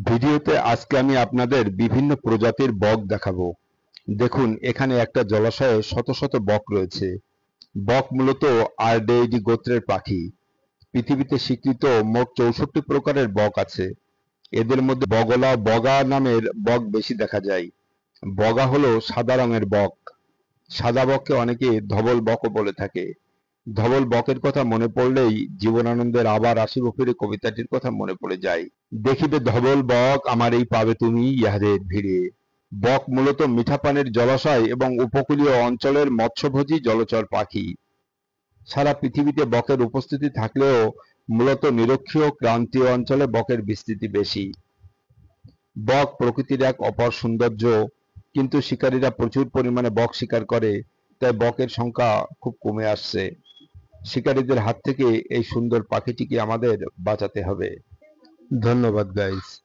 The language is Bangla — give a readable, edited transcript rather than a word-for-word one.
ভিডিওতে আজকে আমি আপনাদের বিভিন্ন প্রজাতির বক দেখাবো। দেখুন, এখানে একটা জলাশয়ে শত শত বক রয়েছে। বক মূলত আরডেইডি গোত্রের পাখি। পৃথিবীতে স্বীকৃত মোট 64 প্রকারের বক আছে। এদের মধ্যে বগলা বগা নামের বক বেশি দেখা যায়। বগা হলো সাদা রঙের বক। সাদা বককে অনেকে ধবল বকও বলে থাকে। ধবল বকের কথা মনে পড়লেই জীবনানন্দের আবার আসিব ফিরে কবিতাটির কথা মনে পড়ে যায়। দেখিবে ধবল বক আমার এই পাবে তুমি ইহাদের ভিড়ে। বক মূলত মিঠা পানির জলাশয় এবং উপকূলীয় অঞ্চলের মৎস্যভোজী জলচর পাখি। সারা পৃথিবীতে বকের উপস্থিতি থাকলেও মূলত নিরক্ষীয় ক্রান্তীয় অঞ্চলে বকের বিস্তৃতি বেশি। বক প্রকৃতির এক অপর সৌন্দর্য, কিন্তু শিকারীরা প্রচুর পরিমাণে বক শিকার করে, তাই বকের সংখ্যা খুব কমে আসছে। শিকারীদের হাত থেকে এই সুন্দর পাখিটিকে আমাদের বাঁচাতে হবে। ধন্যবাদ গাইস।